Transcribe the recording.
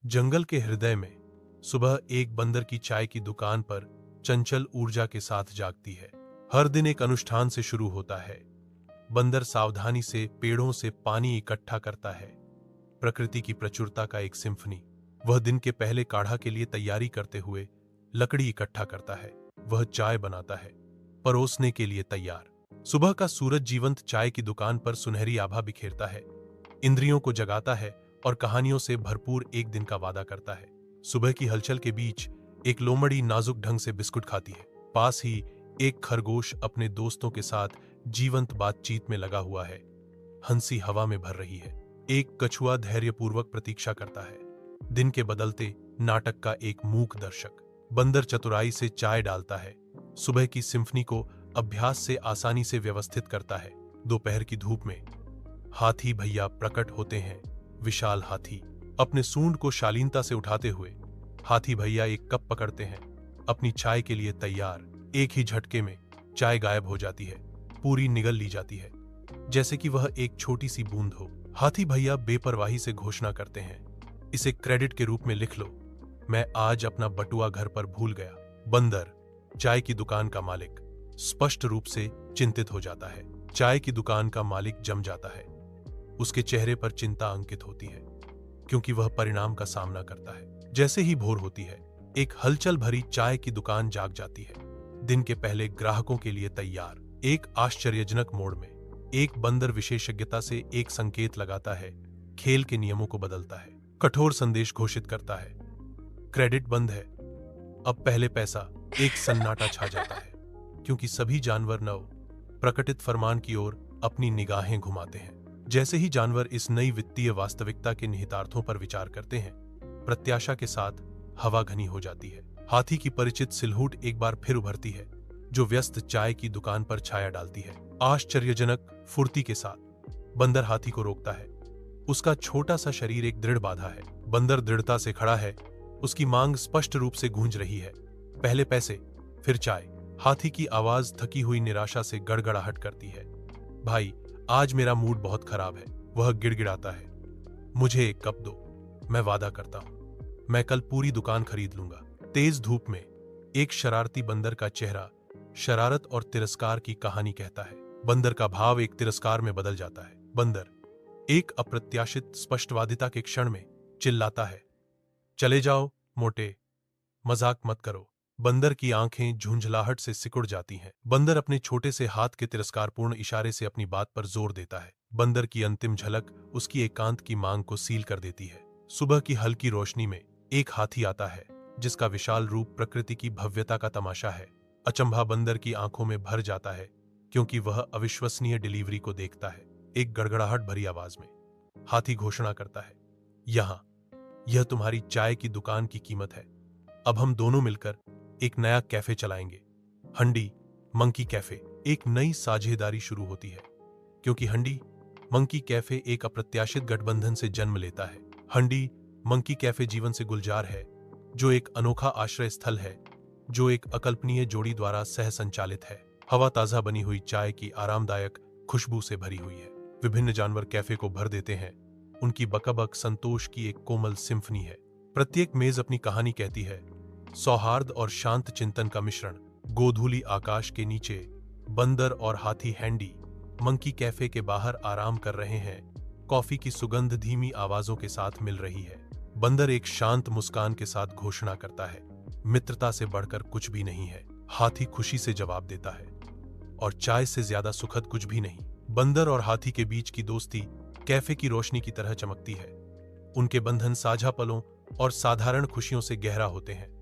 जंगल के हृदय में सुबह एक बंदर की चाय की दुकान पर चंचल ऊर्जा के साथ जागती है। हर दिन एक अनुष्ठान से शुरू होता है। बंदर सावधानी से पेड़ों से पानी इकट्ठा करता है, प्रकृति की प्रचुरता का एक सिम्फनी। वह दिन के पहले काढ़ा के लिए तैयारी करते हुए लकड़ी इकट्ठा करता है। वह चाय बनाता है, परोसने के लिए तैयार। सुबह का सूरज जीवंत चाय की दुकान पर सुनहरी आभा बिखेरता है, इंद्रियों को जगाता है और कहानियों से भरपूर एक दिन का वादा करता है। सुबह की हलचल के बीच एक लोमड़ी नाजुक ढंग से बिस्कुट खाती है। पास ही एक खरगोश अपने दोस्तों के साथ जीवंत बातचीत में लगा हुआ है। हंसी हवा में भर रही है। एक कछुआ धैर्यपूर्वक प्रतीक्षा करता है, दिन के बदलते नाटक का एक मूक दर्शक। बंदर चतुराई से चाय डालता है, सुबह की सिम्फनी को अभ्यास से आसानी से व्यवस्थित करता है। दोपहर की धूप में हाथी भैया प्रकट होते हैं। विशाल हाथी अपने सूंड को शालीनता से उठाते हुए हाथी भैया एक कप पकड़ते हैं, अपनी चाय के लिए तैयार। एक ही झटके में चाय गायब हो जाती है, पूरी निगल ली जाती है, जैसे कि वह एक छोटी सी बूंद हो। हाथी भैया बेपरवाही से घोषणा करते हैं, इसे क्रेडिट के रूप में लिख लो, मैं आज अपना बटुआ घर पर भूल गया। बंदर, चाय की दुकान का मालिक, स्पष्ट रूप से चिंतित हो जाता है। चाय की दुकान का मालिक जम जाता है। उसके चेहरे पर चिंता अंकित होती है, क्योंकि वह परिणाम का सामना करता है। जैसे ही भोर होती है, एक हलचल भरी चाय की दुकान जाग जाती है, दिन के पहले ग्राहकों के लिए तैयार। एक आश्चर्यजनक मोड़ में एक बंदर विशेषज्ञता से एक संकेत लगाता है, खेल के नियमों को बदलता है, कठोर संदेश घोषित करता है, क्रेडिट बंद है, अब पहले पैसा। एक सन्नाटा छा जाता है, क्योंकि सभी जानवर नव प्रकटित फरमान की ओर अपनी निगाहें घुमाते हैं। जैसे ही जानवर इस नई वित्तीय वास्तविकता के निहितार्थों पर विचार करते हैं, प्रत्याशा के साथ हवा घनी हो जाती है। हाथी की परिचित सिलहूट एक बार फिर उभरती है, जो व्यस्त चाय की दुकान पर छाया डालती है। आश्चर्यजनक फुर्ती के साथ बंदर हाथी को रोकता है। उसका छोटा सा शरीर एक दृढ़ बाधा है। बंदर दृढ़ता से खड़ा है, उसकी मांग स्पष्ट रूप से गूंज रही है, पहले पैसे फिर चाय। हाथी की आवाज थकी हुई निराशा से गड़गड़ाहट करती है। भाई, आज मेरा मूड बहुत खराब है, वह गिड़गिड़ाता है। मुझे एक कप दो, मैं वादा करता हूं, मैं कल पूरी दुकान खरीद लूंगा। तेज धूप में एक शरारती बंदर का चेहरा शरारत और तिरस्कार की कहानी कहता है। बंदर का भाव एक तिरस्कार में बदल जाता है। बंदर एक अप्रत्याशित स्पष्टवादिता के क्षण में चिल्लाता है, चले जाओ मोटे, मजाक मत करो। बंदर की आंखें झुंझलाहट से सिकुड़ जाती हैं। बंदर अपने छोटे से हाथ के तिरस्कारपूर्ण इशारे से अपनी बात पर जोर देता है। बंदर की अंतिम झलक उसकी एकांत की मांग को सील कर देती है। सुबह की हल्की रोशनी में एक हाथी आता है, जिसका विशाल रूप प्रकृति की भव्यता का तमाशा है। अचंभा बंदर की आंखों में भर जाता है, क्योंकि वह अविश्वसनीय डिलीवरी को देखता है। एक गड़गड़ाहट भरी आवाज में हाथी घोषणा करता है, यहां, यह तुम्हारी चाय की दुकान की कीमत है। अब हम दोनों मिलकर एक नया कैफे चलाएंगे, हंडी मंकी कैफे। एक नई साझेदारी शुरू होती है, क्योंकि हंडी मंकी कैफे एक अप्रत्याशित गठबंधन से जन्म लेता है। हंडी मंकी कैफे जीवन से गुलजार है, जो एक अनोखा आश्रय स्थल है, जो एक अकल्पनीय जोड़ी द्वारा सह संचालित है। हवा ताजा बनी हुई चाय की आरामदायक खुशबू से भरी हुई है। विभिन्न जानवर कैफे को भर देते हैं, उनकी बकबक संतोष की एक कोमल सिम्फनी है। प्रत्येक मेज अपनी कहानी कहती है, सौहार्द और शांत चिंतन का मिश्रण। गोधूली आकाश के नीचे बंदर और हाथी हैंडी मंकी कैफे के बाहर आराम कर रहे हैं। कॉफी की सुगंध धीमी आवाजों के साथ मिल रही है। बंदर एक शांत मुस्कान के साथ घोषणा करता है, मित्रता से बढ़कर कुछ भी नहीं है। हाथी खुशी से जवाब देता है, और चाय से ज्यादा सुखद कुछ भी नहीं। बंदर और हाथी के बीच की दोस्ती कैफे की रोशनी की तरह चमकती है। उनके बंधन साझा पलों और साधारण खुशियों से गहरा होते हैं।